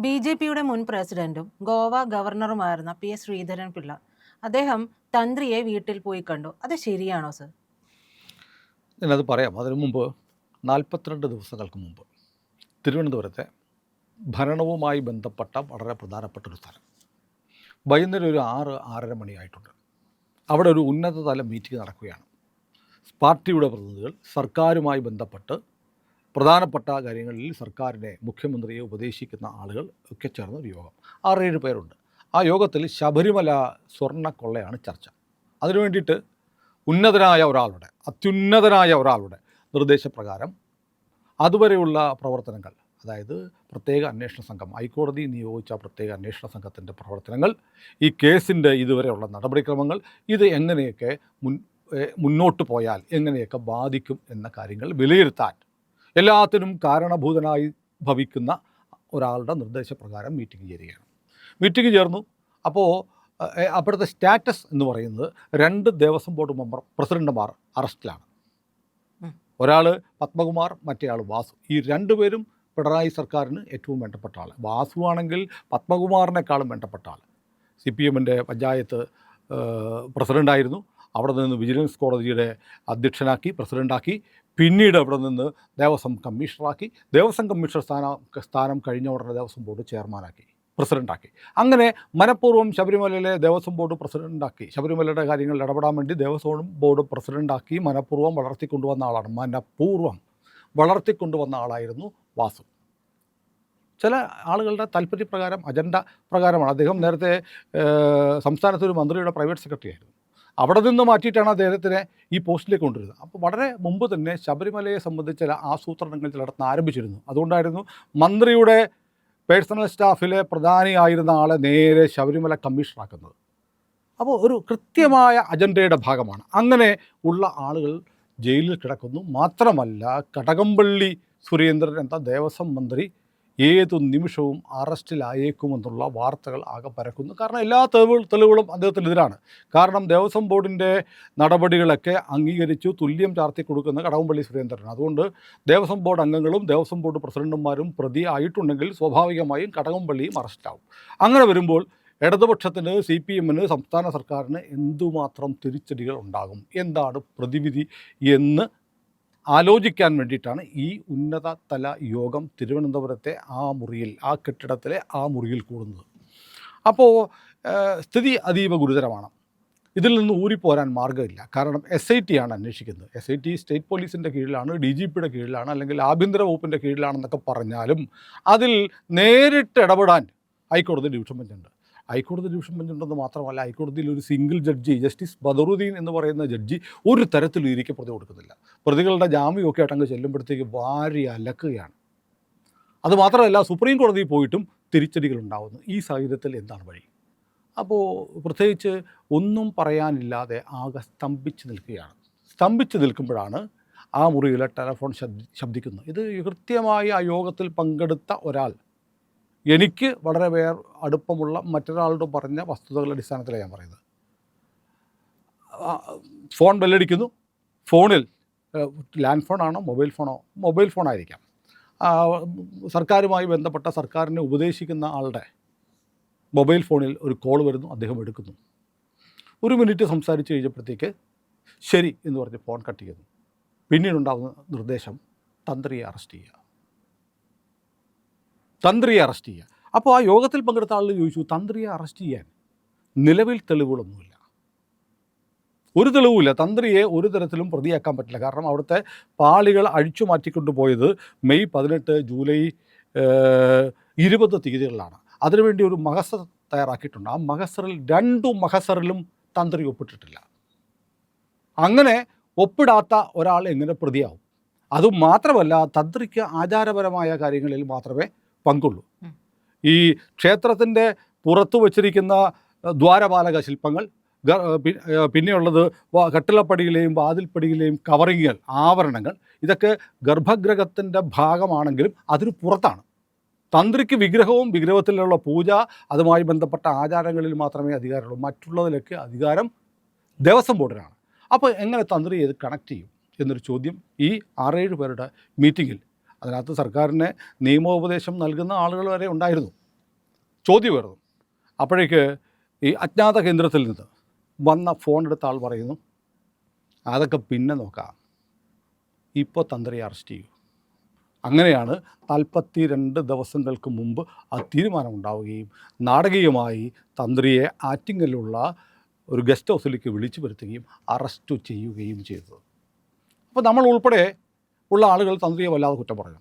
ബി.ജെ.പിയുടെ മുൻ പ്രസിഡന്റും ഗോവ ഗവർണറുമായിരുന്ന പി.എസ്. ശ്രീധരൻപിള്ള അദ്ദേഹം തന്ത്രിയെ വീട്ടിൽ പോയി കണ്ടു. അത് ശരിയാണോ സർ? ഞാനത് പറയാം. അതിനു മുമ്പ് 42 ദിവസങ്ങൾക്ക് മുമ്പ് തിരുവനന്തപുരത്തെ ഭരണവുമായി ബന്ധപ്പെട്ട വളരെ പ്രധാനപ്പെട്ടൊരു സ്ഥലം വൈകുന്നേരം ഒരു 6-6:30 മണിയായിട്ടുണ്ട്. അവിടെ ഒരു ഉന്നതതല മീറ്റിംഗ് നടക്കുകയാണ്. പാർട്ടിയുടെ പ്രതിനിധികൾ സർക്കാരുമായി ബന്ധപ്പെട്ട് പ്രധാനപ്പെട്ട കാര്യങ്ങളിൽ സർക്കാരിനെ, മുഖ്യമന്ത്രിയെ ഉപദേശിക്കുന്ന ആളുകൾ ഒക്കെ ചേർന്ന ഒരു യോഗം. 6-7 പേരുണ്ട്. ആ യോഗത്തിൽ ശബരിമല സ്വർണ്ണക്കൊള്ളയാണ് ചർച്ച. അതിനു വേണ്ടിയിട്ട് അത്യുന്നതനായ ഒരാളുടെ നിർദ്ദേശപ്രകാരം അതുവരെയുള്ള പ്രവർത്തനങ്ങൾ, അതായത് പ്രത്യേക അന്വേഷണ സംഘം, ഹൈക്കോടതി നിയോഗിച്ച പ്രത്യേക അന്വേഷണ സംഘത്തിൻ്റെ പ്രവർത്തനങ്ങൾ, ഈ കേസിൻ്റെ ഇതുവരെയുള്ള നടപടിക്രമങ്ങൾ, ഇത് എങ്ങനെയൊക്കെ മുന്നോട്ട് പോയാൽ എങ്ങനെയൊക്കെ ബാധിക്കും എന്ന കാര്യങ്ങൾ വിലയിരുത്താൻ എല്ലാത്തിനും കാരണഭൂതനായി ഭവിക്കുന്ന ഒരാളുടെ നിർദ്ദേശപ്രകാരം മീറ്റിംഗ് ചേർന്നു. അപ്പോൾ അപ്പോഴത്തെ സ്റ്റാറ്റസ് എന്ന് പറയുന്നത് 2 ദേവസ്വം ബോർഡ് പ്രസിഡന്റുമാർ അറസ്റ്റിലാണ്. ഒരാൾ പത്മകുമാർ, മറ്റേ ആൾ വാസു. ഈ 2 പേരും പിണറായി സർക്കാരിന് ഏറ്റവും വേണ്ടപ്പെട്ട ആൾ. വാസു ആണെങ്കിൽ പത്മകുമാറിനേക്കാളും വേണ്ടപ്പെട്ട ആൾ. CPM-ൻ്റെ പഞ്ചായത്ത് പ്രസിഡൻ്റായിരുന്നു. അവിടെ നിന്ന് വിജിലൻസ് കോടതിയുടെ അധ്യക്ഷനാക്കി, പ്രസിഡൻ്റാക്കി. പിന്നീട് അവിടെ നിന്ന് ദേവസ്വം കമ്മീഷണറാക്കി. ദേവസ്വം കമ്മീഷണർ സ്ഥാനം കഴിഞ്ഞ ഉടനെ ദേവസ്വം ബോർഡ് ചെയർമാനാക്കി, പ്രസിഡൻ്റാക്കി. അങ്ങനെ മനഃപൂർവ്വം ശബരിമലയിലെ ദേവസ്വം ബോർഡ് പ്രസിഡൻ്റാക്കി, ശബരിമലയുടെ കാര്യങ്ങളിൽ ഇടപെടാൻ വേണ്ടി ദേവസ്വം ബോർഡ് പ്രസിഡൻ്റാക്കി മനഃപൂർവ്വം വളർത്തിക്കൊണ്ടുവന്ന ആളായിരുന്നു വാസു. ചില ആളുകളുടെ താല്പര്യപ്രകാരം, അജണ്ട പ്രകാരമാണ്. അദ്ദേഹം നേരത്തെ സംസ്ഥാനത്തൊരു മന്ത്രിയുടെ പ്രൈവറ്റ് സെക്രട്ടറി ആയിരുന്നു. അവിടെ നിന്ന് മാറ്റിയിട്ടാണ് അദ്ദേഹത്തിനെ ഈ പോസ്റ്റിലേക്ക് കൊണ്ടുവരുന്നത്. അപ്പോൾ വളരെ മുമ്പ് തന്നെ ശബരിമലയെ സംബന്ധിച്ച ചില ആസൂത്രണങ്ങൾ ചിലയിടത്ത് ആരംഭിച്ചിരുന്നു. അതുകൊണ്ടായിരുന്നു മന്ത്രിയുടെ പേഴ്സണൽ സ്റ്റാഫിലെ പ്രധാനിയായിരുന്ന ആളെ നേരെ ശബരിമല കമ്മീഷണറാക്കുന്നത്. അപ്പോൾ ഒരു കൃത്യമായ അജണ്ടയുടെ ഭാഗമാണ്. അങ്ങനെ ഉള്ള ആളുകൾ ജയിലിൽ കിടക്കുന്നു. മാത്രമല്ല, കടകംപള്ളി സുരേന്ദ്രൻ എന്ന ദേവസ്വം മന്ത്രി ഏതു നിമിഷവും അറസ്റ്റിലായേക്കുമെന്നുള്ള വാർത്തകൾ ആകെ പരക്കുന്നു. കാരണം എല്ലാ തെളിവുകളും അദ്ദേഹത്തിനെതിരാണ്. കാരണം ദേവസ്വം ബോർഡിൻ്റെ നടപടികളൊക്കെ അംഗീകരിച്ചു തുല്യം ചാർത്തി കൊടുക്കുന്ന കടകംപള്ളി സുരേന്ദ്രൻ. അതുകൊണ്ട് ദേവസ്വം ബോർഡ് അംഗങ്ങളും ദേവസ്വം ബോർഡ് പ്രസിഡന്റുമാരും പ്രതി ആയിട്ടുണ്ടെങ്കിൽ സ്വാഭാവികമായും കടകംപള്ളിയും അറസ്റ്റാവും. അങ്ങനെ വരുമ്പോൾ ഇടതുപക്ഷത്തിന്, CPM-ന്, സംസ്ഥാന സർക്കാരിന് എന്തുമാത്രം തിരിച്ചടികൾ ഉണ്ടാകും, എന്താണ് പ്രതിവിധി എന്ന് ആലോചിക്കാൻ വേണ്ടിയിട്ടാണ് ഈ ഉന്നതതല യോഗം തിരുവനന്തപുരത്തെ ആ കെട്ടിടത്തിലെ ആ മുറിയിൽ കൂടുന്നത്. അപ്പോൾ സ്ഥിതി അതീവ ഗുരുതരമാണ്. ഇതിൽ നിന്ന് ഊരിപ്പോരാൻ മാർഗ്ഗമില്ല. കാരണം SIT ആണ് അന്വേഷിക്കുന്നത്. SIT സ്റ്റേറ്റ് പോലീസിൻ്റെ കീഴിലാണ്, DGP-യുടെ കീഴിലാണ്, അല്ലെങ്കിൽ ആഭ്യന്തര വകുപ്പിൻ്റെ കീഴിലാണെന്നൊക്കെ പറഞ്ഞാലും അതിൽ നേരിട്ട് ഇടപെടാൻ ഹൈക്കോടതി ഡിവിഷൻ ബെഞ്ചുണ്ട്. ഹൈക്കോടതി ഡിവിഷൻ ബെഞ്ചുണ്ടെന്ന് മാത്രമല്ല, ഹൈക്കോടതിയിൽ ഒരു സിംഗിൾ ജഡ്ജി, ജസ്റ്റിസ് ബദറുദ്ദീൻ എന്ന് പറയുന്ന ജഡ്ജി ഒരു തരത്തിലും ഇരിക്കെ പ്രതി കൊടുക്കുന്നില്ല. പ്രതികളുടെ ജാമ്യമൊക്കെ ആയിട്ടങ്ങ് ചെല്ലുമ്പോഴത്തേക്ക് വാരി അലക്കുകയാണ്. അതുമാത്രമല്ല, സുപ്രീം കോടതിയിൽ പോയിട്ടും തിരിച്ചടികൾ ഉണ്ടാകുന്നു. ഈ സാഹചര്യത്തിൽ എന്താണ് വഴി? അപ്പോൾ പ്രത്യേകിച്ച് ഒന്നും പറയാനില്ലാതെ ആകെ സ്തംഭിച്ച് നിൽക്കുമ്പോഴാണ് ആ മുറിയിലെ ടെലഫോൺ ശബ്ദിക്കുന്നത്. ഇത് കൃത്യമായി ആ യോഗത്തിൽ പങ്കെടുത്ത ഒരാൾ, എനിക്ക് വളരെ അടുപ്പമുള്ള മറ്റൊരാളോട് പറഞ്ഞ വസ്തുതകളുടെ അടിസ്ഥാനത്തിലാണ് ഞാൻ പറയുന്നത്. ഫോൺ ബെല്ലടിക്കുന്നു. ഫോണിൽ ലാൻഡ് ഫോണാണോ മൊബൈൽ ഫോണായിരിക്കാം. സർക്കാരുമായി ബന്ധപ്പെട്ട, സർക്കാരിനെ ഉപദേശിക്കുന്ന ആളുടെ മൊബൈൽ ഫോണിൽ ഒരു കോൾ വരുന്നു. അദ്ദേഹം എടുക്കുന്നു. 1 മിനിറ്റ് സംസാരിച്ച് കഴിഞ്ഞപ്പോഴത്തേക്ക് ശരി എന്ന് പറഞ്ഞ് ഫോൺ കട്ട് ചെയ്യുന്നു. പിന്നീടുണ്ടാകുന്ന നിർദ്ദേശം തന്ത്രിയെ അറസ്റ്റ് ചെയ്യുക. അപ്പോൾ ആ യോഗത്തിൽ പങ്കെടുത്ത ആളുകൾ ചോദിച്ചു, തന്ത്രിയെ അറസ്റ്റ് ചെയ്യാൻ നിലവിൽ തെളിവുകളൊന്നുമില്ല, ഒരു തെളിവുമില്ല. തന്ത്രിയെ ഒരു തരത്തിലും പ്രതിയാക്കാൻ പറ്റില്ല. കാരണം അവിടുത്തെ പാളികൾ അഴിച്ചു മാറ്റിക്കൊണ്ടുപോയത് മെയ് 18, ജൂലൈ 20 തീയതികളിലാണ്. അതിനുവേണ്ടി ഒരു മഹസർ തയ്യാറാക്കിയിട്ടുണ്ട്. ആ മഹസറിൽ 2 മഹസറിലും തന്ത്രി ഒപ്പിട്ടിട്ടില്ല. അങ്ങനെ ഒപ്പിടാത്ത ഒരാൾ എങ്ങനെ പ്രതിയാവും? അതുമാത്രമല്ല, തന്ത്രിക്ക് ആചാരപരമായ കാര്യങ്ങളിൽ മാത്രമേ പങ്കുള്ളൂ. ഈ ക്ഷേത്രത്തിൻ്റെ പുറത്തു വച്ചിരിക്കുന്ന ദ്വാരപാലക ശില്പങ്ങൾ, പിന്നെയുള്ളത് കട്ടിളപ്പടിയിലെയും വാതിൽപ്പടിയിലെയും കവറിങ്ങുകൾ, ആവരണങ്ങൾ, ഇതൊക്കെ ഗർഭഗൃഹത്തിൻ്റെ ഭാഗമാണെങ്കിലും അതിന് പുറത്താണ്. തന്ത്രിക്ക് വിഗ്രഹത്തിലുള്ള പൂജ, അതുമായി ബന്ധപ്പെട്ട ആചാരങ്ങളിൽ മാത്രമേ അധികാരമുള്ളൂ. മറ്റുള്ളതിലൊക്കെ അധികാരം ദേവസ്വം ബോർഡിനാണ്. അപ്പോൾ എങ്ങനെ തന്ത്രി ഇത് കണക്ട് ചെയ്യും എന്നൊരു ചോദ്യം ഈ 6-7 പേരുടെ മീറ്റിങ്ങിൽ, അതിനകത്ത് സർക്കാരിന് നിയമോപദേശം നൽകുന്ന ആളുകൾ വരെ ഉണ്ടായിരുന്നു. ചോദ്യം വരുന്നു. അപ്പോഴേക്ക് ഈ അജ്ഞാത കേന്ദ്രത്തിൽ നിന്ന് വന്ന ഫോൺ എടുത്ത ആൾ പറയുന്നു, അതൊക്കെ പിന്നെ നോക്കാം, ഇപ്പോൾ തന്ത്രിയെ അറസ്റ്റ് ചെയ്യൂ. അങ്ങനെയാണ് 42 ദിവസങ്ങൾക്ക് മുമ്പ് ആ തീരുമാനമുണ്ടാവുകയും നാടകീയമായി തന്ത്രിയെ ആറ്റിങ്ങലുള്ള ഒരു ഗസ്റ്റ് ഹൗസിലേക്ക് വിളിച്ചു വരുത്തുകയും അറസ്റ്റ് ചെയ്യുകയും ചെയ്തത്. അപ്പോൾ നമ്മൾ ഉൾപ്പെടെ ഉള്ള ആളുകൾ തന്ത്രിയെ വല്ലാതെ കുറ്റം പറഞ്ഞു.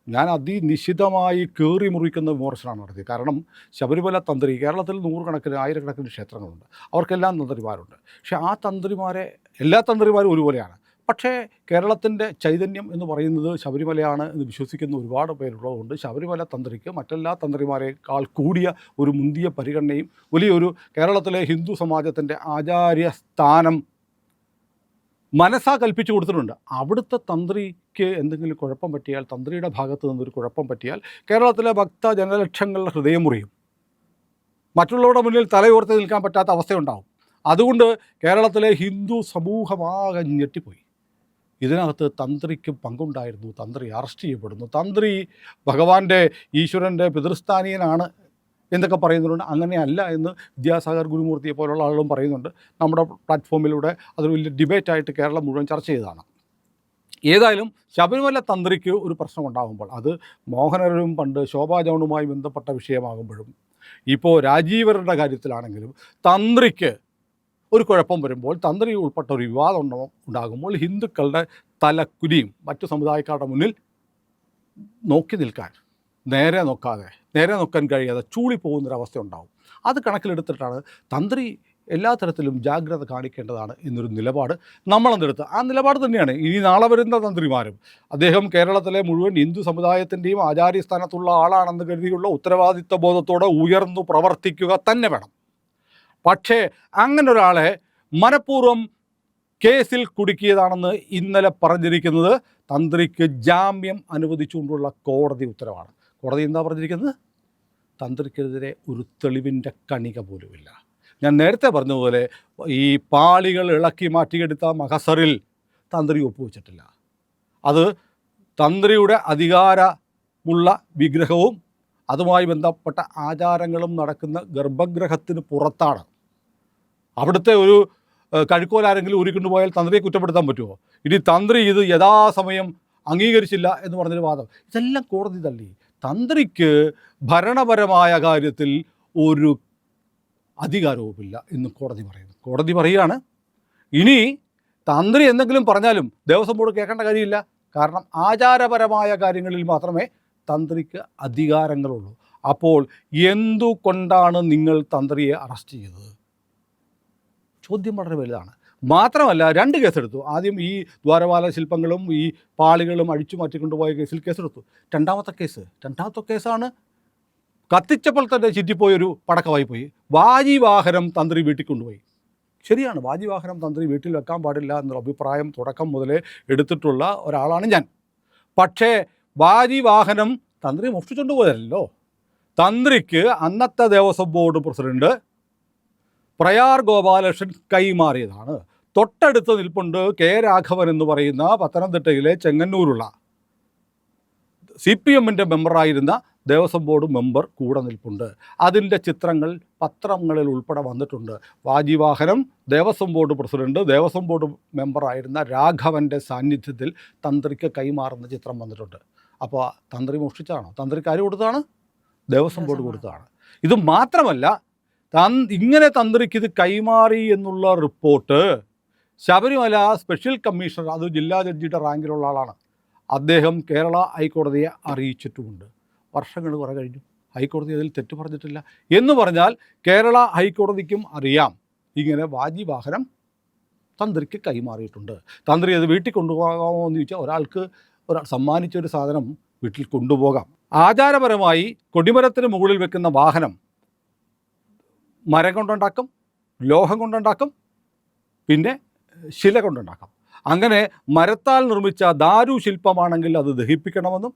ഞാൻ അതിനിശിതമായി കീറി മുറിക്കുന്ന വിമർശനമാണ് നടത്തിയത്. കാരണം ശബരിമല തന്ത്രി, കേരളത്തിൽ നൂറുകണക്കിന് ആയിരക്കണക്കിന് ക്ഷേത്രങ്ങളുണ്ട്, അവർക്കെല്ലാം തന്ത്രിമാരുണ്ട്. പക്ഷേ ആ തന്ത്രിമാരെ, എല്ലാ തന്ത്രിമാരും ഒരുപോലെയാണ്. പക്ഷേ കേരളത്തിൻ്റെ ചൈതന്യം എന്ന് പറയുന്നത് ശബരിമലയാണ് എന്ന് വിശ്വസിക്കുന്ന ഒരുപാട് പേരുള്ളതുകൊണ്ട് ശബരിമല തന്ത്രിക്ക് മറ്റെല്ലാ തന്ത്രിമാരെക്കാൾ കൂടിയ ഒരു മുന്തിയ പരിഗണനയും വലിയൊരു കേരളത്തിലെ ഹിന്ദു സമാജത്തിൻ്റെ ആചാര്യ സ്ഥാനം മനസ്സാ കൽപ്പിച്ചു കൊടുത്തിട്ടുണ്ട്. അവിടുത്തെ തന്ത്രിക്ക് എന്തെങ്കിലും കുഴപ്പം പറ്റിയാൽ, തന്ത്രിയുടെ ഭാഗത്ത് നിന്നൊരു കുഴപ്പം പറ്റിയാൽ കേരളത്തിലെ ഭക്ത ജനലക്ഷങ്ങളുടെ ഹൃദയം മുറിയും, മറ്റുള്ളവരുടെ മുന്നിൽ തലയുയർത്തി നിൽക്കാൻ പറ്റാത്ത അവസ്ഥയുണ്ടാവും. അതുകൊണ്ട് കേരളത്തിലെ ഹിന്ദു സമൂഹമാകെ ഞെട്ടിപ്പോയി. ഇതിനകത്ത് തന്ത്രിക്ക് പങ്കുണ്ടായിരുന്നു, തന്ത്രി അറസ്റ്റ് ചെയ്യപ്പെടുന്നു, തന്ത്രി ഭഗവാന്റെ ഈശ്വരൻ്റെ പിതൃസ്ഥാനീയനാണ് എന്നൊക്കെ പറയുന്നുണ്ട്. അങ്ങനെയല്ല എന്ന് വിദ്യാസാഗർ ഗുരുമൂർത്തിയെ പോലുള്ള ആളുകളും പറയുന്നുണ്ട്. നമ്മുടെ പ്ലാറ്റ്ഫോമിലൂടെ അതൊരു വലിയ ഡിബേറ്റായിട്ട് കേരളം മുഴുവൻ ചർച്ച ചെയ്തതാണ്. ഏതായാലും ശബരിമല തന്ത്രിക്ക് ഒരു പ്രശ്നം ഉണ്ടാകുമ്പോൾ, അത് മോഹനരും പണ്ട് ശോഭാ ജോണുമായി ബന്ധപ്പെട്ട വിഷയമാകുമ്പോഴും ഇപ്പോൾ രാജീവരുടെ കാര്യത്തിലാണെങ്കിലും തന്ത്രിക്ക് ഒരു കുഴപ്പം വരുമ്പോൾ, തന്ത്രി ഉൾപ്പെട്ട ഒരു വിവാദം ഉണ്ടാകുമ്പോൾ ഹിന്ദുക്കളുടെ തലക്കുനിയും മറ്റു സമുദായക്കാരുടെ മുന്നിൽ നോക്കി നിൽക്കാൻ, നേരെ നോക്കാൻ കഴിയാതെ ചൂളിപ്പോകുന്നൊരവസ്ഥ ഉണ്ടാകും. അത് കണക്കിലെടുത്തിട്ടാണ് തന്ത്രി എല്ലാ തരത്തിലും ജാഗ്രത കാണിക്കേണ്ടതാണ് എന്നൊരു നിലപാട് നമ്മളെടുത്ത്. ആ നിലപാട് തന്നെയാണ് ഇനി നാളെ വരുന്ന തന്ത്രിമാരും. അദ്ദേഹം കേരളത്തിലെ മുഴുവൻ ഹിന്ദു സമുദായത്തിൻ്റെയും ആചാര്യസ്ഥാനത്തുള്ള ആളാണെന്ന് കരുതിയുള്ള ഉത്തരവാദിത്വ ബോധത്തോടെ ഉയർന്നു പ്രവർത്തിക്കുക തന്നെ വേണം. പക്ഷേ അങ്ങനെ ഒരാളെ മനഃപൂർവ്വം കേസിൽ കുടുക്കിയതാണെന്ന് ഇന്നലെ പറഞ്ഞിരിക്കുന്നത് തന്ത്രിക്ക് ജാമ്യം അനുവദിച്ചുകൊണ്ടുള്ള കോടതി ഉത്തരവാണ്. കോടതി എന്താ പറഞ്ഞിരിക്കുന്നത്? തന്ത്രിക്കെതിരെ ഒരു തെളിവിൻ്റെ കണിക പോലുമില്ല. ഞാൻ നേരത്തെ പറഞ്ഞതുപോലെ ഈ പാളികൾ ഇളക്കി മാറ്റിയെടുത്ത മഹസറിൽ തന്ത്രി ഒപ്പുവെച്ചിട്ടില്ല. അത് തന്ത്രിയുടെ അധികാരമുള്ള വിഗ്രഹവും അതുമായി ബന്ധപ്പെട്ട ആചാരങ്ങളും നടക്കുന്ന ഗർഭഗൃഹത്തിന് പുറത്താണ്. അവിടുത്തെ ഒരു കഴുക്കോലാരെങ്കിലും ഊരിക്കൊണ്ടു പോയാൽ തന്ത്രിയെ കുറ്റപ്പെടുത്താൻ പറ്റുമോ? ഇനി തന്ത്രി ഇത് യഥാസമയം അംഗീകരിച്ചില്ല എന്ന് പറഞ്ഞൊരു വാദം, ഇതെല്ലാം കോടതി തള്ളി. തന്ത്രിക്ക് ഭരണപരമായ കാര്യത്തിൽ ഒരു അധികാരവുമില്ല എന്ന് കോടതി പറയുന്നു. കോടതി പറയുകയാണ്, ഇനി തന്ത്രി എന്തെങ്കിലും പറഞ്ഞാലും ദേവസ്വം ബോർഡ് കേൾക്കേണ്ട കാര്യമില്ല. കാരണം ആചാരപരമായ കാര്യങ്ങളിൽ മാത്രമേ തന്ത്രിക്ക് അധികാരങ്ങളുള്ളൂ. അപ്പോൾ എന്തുകൊണ്ടാണ് നിങ്ങൾ തന്ത്രിയെ അറസ്റ്റ് ചെയ്തത്? ചോദ്യം വളരെ വലുതാണ്. മാത്രമല്ല 2 കേസെടുത്തു. ആദ്യം ഈ ദ്വാരപാല ശില്പങ്ങളും ഈ പാളികളും അഴിച്ചു മാറ്റിക്കൊണ്ടുപോയ കേസിൽ കേസെടുത്തു. രണ്ടാമത്തെ കേസാണ് കത്തിച്ചപ്പോൾ തന്നെ ചുറ്റിപ്പോയൊരു പടക്കമായി പോയി. വാജിവാഹനം തന്ത്രി വീട്ടിൽ കൊണ്ടുപോയി. ശരിയാണ്, വാജിവാഹനം തന്ത്രി വീട്ടിൽ വെക്കാൻ പാടില്ല എന്നുള്ള അഭിപ്രായം തുടക്കം മുതലേ എടുത്തിട്ടുള്ള ഒരാളാണ് ഞാൻ. പക്ഷേ വാജിവാഹനം തന്ത്രി മോഷ്ടിച്ചുകൊണ്ട് പോയതല്ലോ. തന്ത്രിക്ക് അന്നത്തെ ദേവസ്വം ബോർഡ് പ്രസിഡന്റ് പ്രയാർ ഗോപാലകൃഷ്ണൻ കൈമാറിയതാണ്. തൊട്ടടുത്ത് നിൽപ്പുണ്ട് കെ രാഘവൻ എന്ന് പറയുന്ന പത്തനംതിട്ടയിലെ ചെങ്ങന്നൂരുള്ള CPMൻ്റെ മെമ്പറായിരുന്ന ദേവസ്വം ബോർഡ് മെമ്പർ കൂടെ നിൽപ്പുണ്ട്. അതിൻ്റെ ചിത്രങ്ങൾ പത്രങ്ങളിൽ ഉൾപ്പെടെ വന്നിട്ടുണ്ട്. വാജിവാഹനം Devaswom board president, Devaswom board മെമ്പറായിരുന്ന രാഘവൻ്റെ സാന്നിധ്യത്തിൽ തന്ത്രിക്ക് കൈമാറുന്ന ചിത്രം വന്നിട്ടുണ്ട്. അപ്പോൾ തന്ത്രി മോഷ്ടിച്ചതാണോ? തന്ത്രിക്ക് ആര് കൊടുത്തതാണ്? ദേവസ്വം ബോർഡ് കൊടുത്തതാണ്. ഇത് മാത്രമല്ല, ഇങ്ങനെ തന്ത്രിക്ക് ഇത് കൈമാറി എന്നുള്ള റിപ്പോർട്ട് ശബരിമല സ്പെഷ്യൽ കമ്മീഷണർ, അത് ജില്ലാ ജഡ്ജിയുടെ റാങ്കിലുള്ള ആളാണ്, അദ്ദേഹം കേരള ഹൈക്കോടതിയെ അറിയിച്ചിട്ടുമുണ്ട്. വർഷങ്ങൾ കുറെ കഴിഞ്ഞു, ഹൈക്കോടതി അതിൽ തെറ്റ് പറഞ്ഞിട്ടില്ല. എന്ന് പറഞ്ഞാൽ കേരള ഹൈക്കോടതിക്കും അറിയാം ഇങ്ങനെ വാജിവാഹനം തന്ത്രിക്ക് കൈമാറിയിട്ടുണ്ട്. തന്ത്രി അത് വീട്ടിൽ കൊണ്ടുപോകാമോ എന്ന് ചോദിച്ചാൽ ഒരാൾ സമ്മാനിച്ചൊരു സാധനം വീട്ടിൽ കൊണ്ടുപോകാം. ആചാരപരമായി കൊടിമരത്തിന് മുകളിൽ വെക്കുന്ന വാഹനം മരം കൊണ്ടുണ്ടാക്കും, ലോഹം കൊണ്ടുണ്ടാക്കും, പിന്നെ ശില കൊണ്ടുണ്ടാക്കാം. അങ്ങനെ മരത്താൽ നിർമ്മിച്ച ദാരു ശില്പമാണെങ്കിൽ അത് ദഹിപ്പിക്കണമെന്നും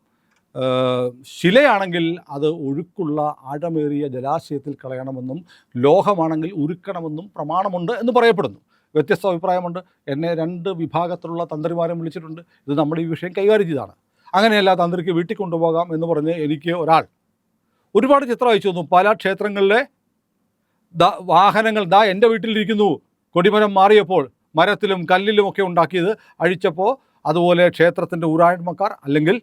ശിലയാണെങ്കിൽ അത് ഒഴുക്കുള്ള ആഴമേറിയ ജലാശയത്തിൽ കളയണമെന്നും ലോഹമാണെങ്കിൽ ഉരുക്കണമെന്നും പ്രമാണമുണ്ട് എന്ന് പറയപ്പെടുന്നു. വ്യത്യസ്ത അഭിപ്രായമുണ്ട്. എന്നെ 2 വിഭാഗത്തിലുള്ള തന്ത്രിമാരെ വിളിച്ചിട്ടുണ്ട്. ഇത് നമ്മുടെ ഈ വിഷയം കൈകാര്യം ചെയ്താണ്. അങ്ങനെയല്ല, തന്ത്രിക്ക് വീട്ടിൽ കൊണ്ടുപോകാം എന്ന് പറഞ്ഞ് എനിക്ക് ഒരാൾ ഒരുപാട് ചിത്രം അയച്ചു തന്നു. പല ക്ഷേത്രങ്ങളിലെ വാഹനങ്ങൾ എൻ്റെ വീട്ടിലിരിക്കുന്നു, കൊടിമരം മാറിയപ്പോൾ മരത്തിലും കല്ലിലുമൊക്കെ ഉണ്ടാക്കിയത് അഴിച്ചപ്പോൾ അതുപോലെ ക്ഷേത്രത്തിൻ്റെ ഊരായ്മക്കാർ അല്ലെങ്കിൽ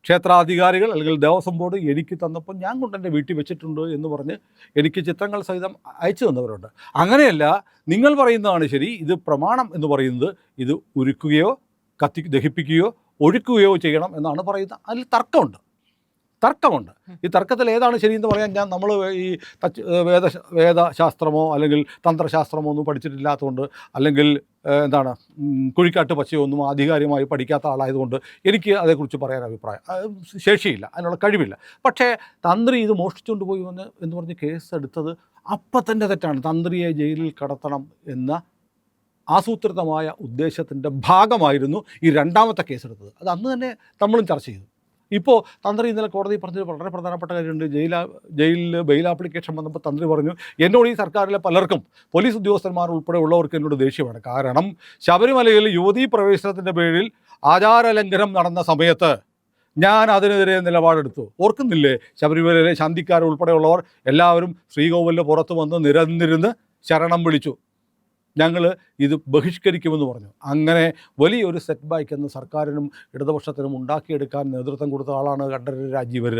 ക്ഷേത്രാധികാരികൾ അല്ലെങ്കിൽ ദേവസ്വം ബോർഡ് എനിക്ക് തന്നപ്പോൾ ഞാൻ കൊണ്ട് എൻ്റെ വീട്ടിൽ വെച്ചിട്ടുണ്ട് എന്ന് പറഞ്ഞ് എനിക്ക് ചിത്രങ്ങൾ സഹിതം അയച്ചു തന്നവരുണ്ട്. അങ്ങനെയല്ല, നിങ്ങൾ പറയുന്നതാണ് ശരി. ഇത് പ്രമാണം എന്ന് പറയുന്നത് ഇത് ഉരുക്കുകയോ ദഹിപ്പിക്കുകയോ ഒഴുക്കുകയോ ചെയ്യണം എന്നാണ് പറയുന്നത്. അതിൽ തർക്കമുണ്ട്. ഈ തർക്കത്തിൽ ഏതാണ് ശരിയെന്ന് പറയാൻ നമ്മൾ ഈ വേദശാസ്ത്രമോ അല്ലെങ്കിൽ തന്ത്രശാസ്ത്രമോ ഒന്നും പഠിച്ചിട്ടില്ലാത്തതുകൊണ്ട്, അല്ലെങ്കിൽ കുഴിക്കാട്ട് പച്ചയോ ഒന്നും ആധികാരികമായി പഠിക്കാത്ത ആളായതുകൊണ്ട് എനിക്ക് അതേക്കുറിച്ച് പറയാൻ ശേഷിയില്ല, അതിനുള്ള കഴിവില്ല. പക്ഷേ തന്ത്രി ഇത് മോഷ്ടിച്ചുകൊണ്ട് പോയി എന്ന് പറഞ്ഞ് കേസ് എടുത്തത് അപ്പം തന്നെ തെറ്റാണ്. തന്ത്രിയെ ജയിലിൽ കടത്തണം എന്ന ആസൂത്രിതമായ ഉദ്ദേശത്തിൻ്റെ ഭാഗമായിരുന്നു ഈ രണ്ടാമത്തെ കേസെടുത്തത്. അത് അന്ന് തന്നെ നമ്മളും ചർച്ച ചെയ്തു. ഇപ്പോൾ തന്ത്രി ഇന്നലെ കോടതി പറഞ്ഞത് വളരെ പ്രധാനപ്പെട്ട കാര്യമുണ്ട്. ജയിലിൽ ബെയിൽ ആപ്ലിക്കേഷൻ വന്നപ്പോൾ തന്ത്രി പറഞ്ഞു, എന്നോട് ഈ സർക്കാരിലെ പലർക്കും, പോലീസ് ഉദ്യോഗസ്ഥന്മാർ ഉൾപ്പെടെ ഉള്ളവർക്ക് എന്നോട് ദേഷ്യമാണ്. കാരണം ശബരിമലയിൽ യുവതീ പ്രവേശനത്തിൻ്റെ പേരിൽ ആചാരലംഘനം നടന്ന സമയത്ത് ഞാൻ അതിനെതിരെ നിലപാടെടുത്തു. ഓർക്കുന്നില്ലേ? ശബരിമലയിലെ ശാന്തിക്കാരുൾപ്പെടെയുള്ളവർ എല്ലാവരും ശ്രീകോവിലിൻ്റെ പുറത്ത് വന്ന് നിരന്നിരുന്ന് ശരണം വിളിച്ചു, ഞങ്ങൾ ഇത് ബഹിഷ്കരിക്കുമെന്ന് പറഞ്ഞു. അങ്ങനെ വലിയൊരു സെറ്റ് ബാക്ക് എന്ന് സർക്കാരിനും ഇടതുപക്ഷത്തിനും ഉണ്ടാക്കിയെടുക്കാൻ നേതൃത്വം കൊടുത്ത ആളാണ് കണ്ഠരര് രാജീവർ.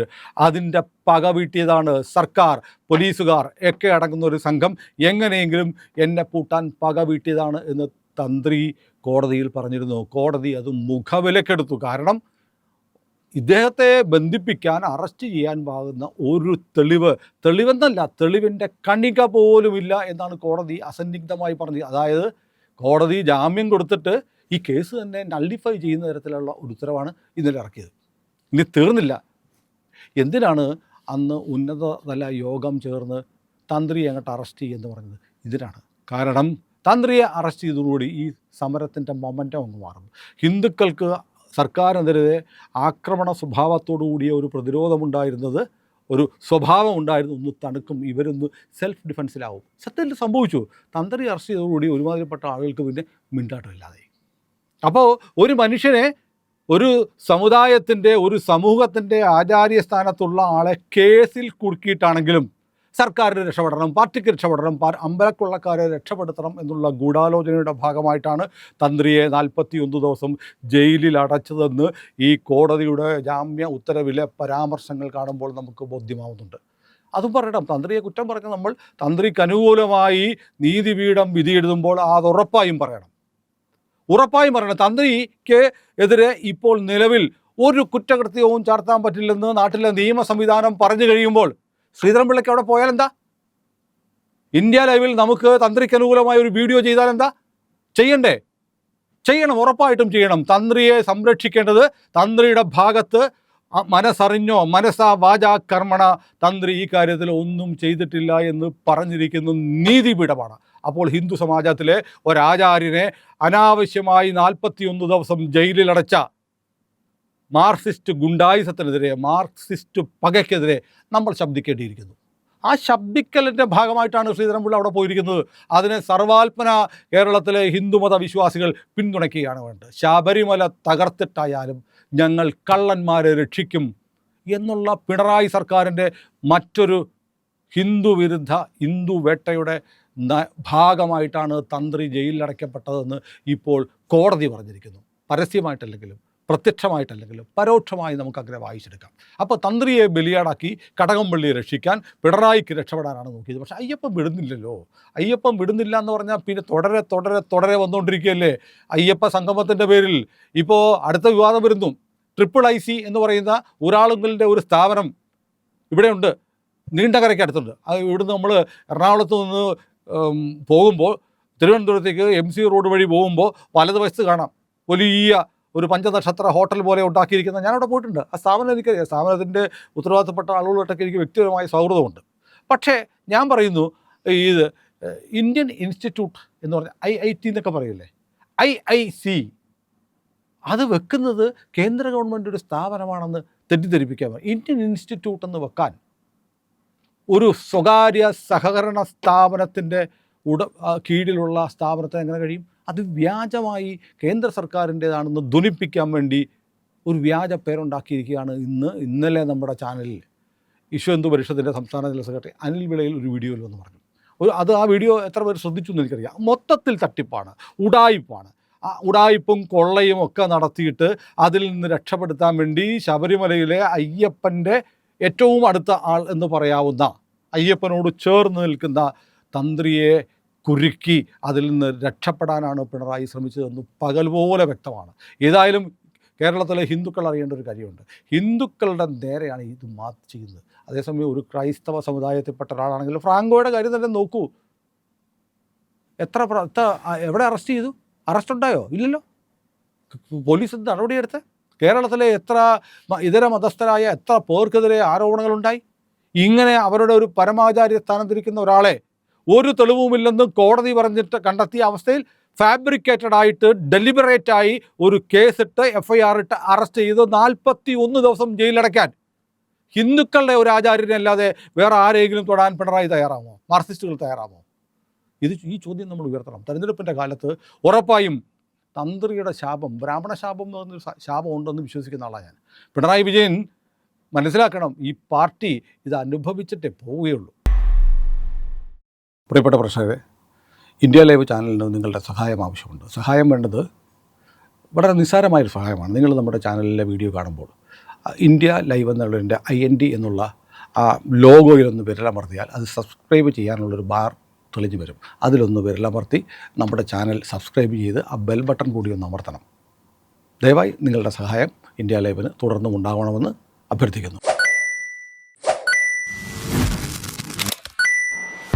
അതിൻ്റെ പക വീട്ടിയതാണ് സർക്കാർ, പോലീസുകാർ ഒക്കെ അടങ്ങുന്ന ഒരു സംഘം എങ്ങനെയെങ്കിലും എന്നെ പൂട്ടാൻ പക വീട്ടിയതാണ് എന്ന് തന്ത്രി കോടതിയിൽ പറഞ്ഞിരുന്നു. കോടതി അത് മുഖവിലക്കെടുത്തു. കാരണം ഇദ്ദേഹത്തെ ബന്ധിപ്പിക്കാൻ, അറസ്റ്റ് ചെയ്യാൻ പാകുന്ന ഒരു തെളിവെന്നല്ല, തെളിവിൻ്റെ കണിക പോലുമില്ല എന്നാണ് കോടതി അസന്നിഗ്ധമായി പറഞ്ഞത്. അതായത് കോടതി ജാമ്യം കൊടുത്തിട്ട് ഈ കേസ് തന്നെ നള്ളിഫൈ ചെയ്യുന്ന തരത്തിലുള്ള ഒരു ഉത്തരവാണ് ഇന്നലെ ഇറക്കിയത്. ഇനി തീർന്നില്ല. എന്തിനാണ് അന്ന് ഉന്നതതല യോഗം ചേർന്ന് തന്ത്രിയെ അങ്ങോട്ട് അറസ്റ്റ് ചെയ്യുമെന്ന് പറഞ്ഞത്? ഇതിനാണ്. കാരണം തന്ത്രിയെ അറസ്റ്റ് ചെയ്തതോടുകൂടി ഈ സമരത്തിൻ്റെ മൊമെൻറ്റം അങ്ങ് മാറും. ഹിന്ദുക്കൾക്ക് സർക്കാരിനെതിരെ ആക്രമണ സ്വഭാവത്തോടു കൂടിയ ഒരു പ്രതിരോധമുണ്ടായിരുന്നത്, ഒരു സ്വഭാവം ഉണ്ടായിരുന്നു, ഒന്ന് തണുക്കും, ഇവരൊന്ന് സെൽഫ് ഡിഫെൻസിലാവും. സത്യത്തിൽ സംഭവിച്ചു. തന്ത്രി അറസ്റ്റ് ചെയ്തതോടുകൂടി ഒരുമാതിരിപ്പെട്ട ആളുകൾക്ക് പിന്നെ മിണ്ടാട്ടമില്ലാതെ. അപ്പോൾ ഒരു മനുഷ്യനെ, ഒരു സമുദായത്തിൻ്റെ, ഒരു സമൂഹത്തിൻ്റെ ആചാര്യസ്ഥാനത്തുള്ള ആളെ കേസിൽ കുടുക്കിയിട്ടാണെങ്കിലും സർക്കാരിന് രക്ഷപ്പെടണം, പാർട്ടിക്ക് രക്ഷപ്പെടണം, അമ്പലക്കൊള്ളക്കാരെ രക്ഷപ്പെടുത്തണം എന്നുള്ള ഗൂഢാലോചനയുടെ ഭാഗമായിട്ടാണ് തന്ത്രിയെ 41 ദിവസം ജയിലിൽ അടച്ചതെന്ന് ഈ കോടതിയുടെ ജാമ്യ ഉത്തരവിലെ പരാമർശങ്ങൾ കാണുമ്പോൾ നമുക്ക് ബോധ്യമാവുന്നുണ്ട്. അതും പറയണം. തന്ത്രിയെ കുറ്റം പറഞ്ഞ് നമ്മൾ തന്ത്രിക്ക് അനുകൂലമായി നീതിപീഠം വിധി എഴുതുമ്പോൾ അത് ഉറപ്പായും പറയണം. തന്ത്രിക്ക് എതിരെ ഇപ്പോൾ നിലവിൽ ഒരു കുറ്റകൃത്യവും ചാർത്താൻ പറ്റില്ലെന്ന് നാട്ടിലെ നിയമ സംവിധാനം പറഞ്ഞു കഴിയുമ്പോൾ ശ്രീധരൻപിള്ളയ്ക്ക് അവിടെ പോയാൽ എന്താ? ഇന്ത്യ ലൈവിൽ നമുക്ക് തന്ത്രിക്ക് അനുകൂലമായ ഒരു വീഡിയോ ചെയ്താൽ എന്താ? ചെയ്യണം, ഉറപ്പായിട്ടും ചെയ്യണം. തന്ത്രിയെ സംരക്ഷിക്കേണ്ടത് തന്ത്രിയുടെ ഭാഗത്ത് മനസ്സറിഞ്ഞോ മനസ്സാ വാചാ കർമ്മണ തന്ത്രി ഈ കാര്യത്തിൽ ഒന്നും ചെയ്തിട്ടില്ല എന്ന് പറഞ്ഞിരിക്കുന്ന നീതിപീഠമാണ്. അപ്പോൾ ഹിന്ദു സമാജത്തിലെ ഒരാചാര്യനെ അനാവശ്യമായി 41 ദിവസം ജയിലിലടച്ച മാർക്സിസ്റ്റ് ഗുണ്ടായിസത്തിനെതിരെ, മാർക്സിസ്റ്റ് പകയ്ക്കെതിരെ നമ്മൾ ശബ്ദിക്കേണ്ടിയിരിക്കുന്നു. ആ ശബ്ദിക്കലിൻ്റെ ഭാഗമായിട്ടാണ് ശ്രീധരൻപിള്ള അവിടെ പോയിരിക്കുന്നത്. അതിനെ സർവാത്മന കേരളത്തിലെ ഹിന്ദുമത വിശ്വാസികൾ പിന്തുണയ്ക്കുകയാണ് വേണ്ടത്. ശബരിമല തകർത്തിട്ടായാലും ഞങ്ങൾ കള്ളന്മാരെ രക്ഷിക്കും എന്നുള്ള പിണറായി സർക്കാരിൻ്റെ മറ്റൊരു ഹിന്ദു വിരുദ്ധ ഹിന്ദു വേട്ടയുടെ ഭാഗമായിട്ടാണ് തന്ത്രി ജയിലിലടയ്ക്കപ്പെട്ടതെന്ന് ഇപ്പോൾ കോടതി പറഞ്ഞിരിക്കുന്നു. പരസ്യമായിട്ടല്ലെങ്കിലും പ്രത്യക്ഷമായിട്ടല്ലെങ്കിലും പരോക്ഷമായി നമുക്കങ്ങനെ വായിച്ചെടുക്കാം. അപ്പോൾ തന്ത്രിയെ ബലിയാടാക്കി കടകംപള്ളിയെ രക്ഷിക്കാൻ പിണറായിക്ക് രക്ഷപ്പെടാനാണ് നോക്കിയത്. പക്ഷേ അയ്യപ്പൻ വിടുന്നില്ലല്ലോ. അയ്യപ്പൻ വിടുന്നില്ല എന്ന് പറഞ്ഞാൽ പിന്നെ തുടരെ വന്നുകൊണ്ടിരിക്കുകയല്ലേ. അയ്യപ്പ സംഗമത്തിൻ്റെ പേരിൽ ഇപ്പോൾ അടുത്ത വിവാദം വരുന്നു. IIIC എന്ന് പറയുന്ന ഊരാളുങ്കലിൻ്റെ ഒരു സ്ഥാപനം ഇവിടെയുണ്ട്, നീണ്ടകരയ്ക്ക് അടുത്തുണ്ട്. അത് ഇവിടുന്ന് നമ്മൾ എറണാകുളത്ത് നിന്ന് പോകുമ്പോൾ തിരുവനന്തപുരത്തേക്ക് MC റോഡ് വഴി പോകുമ്പോൾ വലതുവശത്ത് കാണാം വലിയ ഒരു പഞ്ചനക്ഷത്ര ഹോട്ടൽ പോലെ ഉണ്ടാക്കിയിരിക്കുന്ന. ഞാനവിടെ പോയിട്ടുണ്ട്. ആ സ്ഥാപനം എനിക്കറിയാം. സ്ഥാപനത്തിൻ്റെ ഉത്തരവാദിത്തപ്പെട്ട ആളുകളായിട്ടൊക്കെ എനിക്ക് വ്യക്തിപരമായ സൗഹൃദമുണ്ട്. പക്ഷേ ഞാൻ പറയുന്നു, ഇത് ഇന്ത്യൻ ഇൻസ്റ്റിറ്റ്യൂട്ട് എന്ന് പറഞ്ഞാൽ IIT എന്നൊക്കെ പറയില്ലേ, IIC, അത് വെക്കുന്നത് കേന്ദ്ര ഗവൺമെൻറ് ഒരു സ്ഥാപനമാണെന്ന് തെറ്റിദ്ധരിപ്പിക്കാൻ. ഇന്ത്യൻ ഇൻസ്റ്റിറ്റ്യൂട്ട് എന്ന് വെക്കാൻ ഒരു സ്വകാര്യ സഹകരണ സ്ഥാപനത്തിൻ്റെ കീഴിലുള്ള സ്ഥാപനത്തിന് എങ്ങനെ കഴിയും? അത് വ്യാജമായി കേന്ദ്ര സർക്കാരിൻ്റേതാണെന്ന് ധ്വനിപ്പിക്കാൻ വേണ്ടി ഒരു വ്യാജ പേരുണ്ടാക്കിയിരിക്കുകയാണ് ഇന്നലെ നമ്മുടെ ചാനലിൽ. വിശ്വ ഹിന്ദു പരിഷത്തിൻ്റെ സംസ്ഥാന ജനറൽ സെക്രട്ടറി അനിൽ വിളയിൽ ഒരു വീഡിയോയിൽ വന്ന് പറഞ്ഞു. ആ വീഡിയോ എത്ര പേര് ശ്രദ്ധിച്ചു എന്ന് എനിക്കറിയാം. മൊത്തത്തിൽ തട്ടിപ്പാണ്, ഉഡായിപ്പാണ്. ആ ഉഡായിപ്പും കൊള്ളയും ഒക്കെ നടത്തിയിട്ട് അതിൽ നിന്ന് രക്ഷപ്പെടുത്താൻ വേണ്ടി ശബരിമലയിലെ അയ്യപ്പൻ്റെ ഏറ്റവും അടുത്ത ആൾ എന്ന് പറയാവുന്ന, അയ്യപ്പനോട് ചേർന്ന് നിൽക്കുന്ന തന്ത്രിയെ കുരുക്കി അതിൽ നിന്ന് രക്ഷപ്പെടാനാണ് പിണറായി ശ്രമിച്ചതെന്ന് പകൽ പോലെ വ്യക്തമാണ്. ഏതായാലും കേരളത്തിലെ ഹിന്ദുക്കൾ അറിയേണ്ട ഒരു കാര്യമുണ്ട്. ഹിന്ദുക്കളുടെ നേരെയാണ് ഇത് ചെയ്യുന്നത്. അതേസമയം ഒരു ക്രൈസ്തവ സമുദായത്തിൽപ്പെട്ട ഒരാളാണെങ്കിൽ ഫ്രാങ്കോയുടെ കാര്യം തന്നെ നോക്കൂ. എവിടെ അറസ്റ്റ് ചെയ്തു? അറസ്റ്റ് ഉണ്ടായോ? ഇല്ലല്ലോ. പോലീസ് നടപടിയെടുത്ത് കേരളത്തിലെ എത്ര ഇതര മതസ്ഥരായ എത്ര പേർക്കെതിരെ ആരോപണങ്ങളുണ്ടായി. ഇങ്ങനെ അവരുടെ ഒരു പരമാചാര്യ സ്ഥാനത്തിരിക്കുന്ന ഒരാളെ ഒരു തെളിവുമില്ലെന്ന് കോടതി പറഞ്ഞിട്ട് കണ്ടെത്തിയ അവസ്ഥയിൽ ഫാബ്രിക്കേറ്റഡ് ആയിട്ട് ഡെലിബറേറ്റായി ഒരു കേസിട്ട് FIR ഇട്ട് അറസ്റ്റ് ചെയ്ത് 41 ദിവസം ജയിലടയ്ക്കാൻ ഹിന്ദുക്കളുടെ ഒരു ആചാര്യനെ അല്ലാതെ വേറെ ആരെങ്കിലും തൊടാൻ പിണറായി തയ്യാറാമോ? മാർക്സിസ്റ്റുകൾ തയ്യാറാമോ? ഈ ചോദ്യം നമ്മൾ ഉയർത്തണം. തെരഞ്ഞെടുപ്പിൻ്റെ കാലത്ത് ഉറപ്പായും തന്ത്രിയുടെ ശാപം, ബ്രാഹ്മണ ശാപം എന്ന് പറഞ്ഞൊരു ശാപം ഉണ്ടെന്ന് വിശ്വസിക്കുന്ന ആളാണ് ഞാൻ. പിണറായി വിജയൻ മനസ്സിലാക്കണം, ഈ പാർട്ടി ഇത് അനുഭവിച്ചിട്ടേ പോവുകയുള്ളൂ. പ്രിയപ്പെട്ട പ്രേക്ഷകരെ, ഇന്ത്യ ലൈവ് ചാനലിന് നിങ്ങളുടെ സഹായം ആവശ്യമുണ്ട്. സഹായം വേണ്ടത് വളരെ നിസ്സാരമായൊരു സഹായമാണ്. നിങ്ങൾ നമ്മുടെ ചാനലിലെ വീഡിയോ കാണുമ്പോൾ ഇന്ത്യ ലൈവ് എന്നുള്ളതിൻ്റെ IND എന്നുള്ള ആ ലോഗോയിലൊന്ന് വിരലമർത്തിയാൽ അത് സബ്സ്ക്രൈബ് ചെയ്യാനുള്ളൊരു ബാർ തെളിഞ്ഞു വരും. അതിലൊന്ന് വിരലമർത്തി നമ്മുടെ ചാനൽ സബ്സ്ക്രൈബ് ചെയ്ത് ആ ബെൽ ബട്ടൺ കൂടി ഒന്ന് അമർത്തണം. ദയവായി നിങ്ങളുടെ സഹായം ഇന്ത്യ ലൈവിന് തുടർന്നും ഉണ്ടാവണമെന്ന് അഭ്യർത്ഥിക്കുന്നു.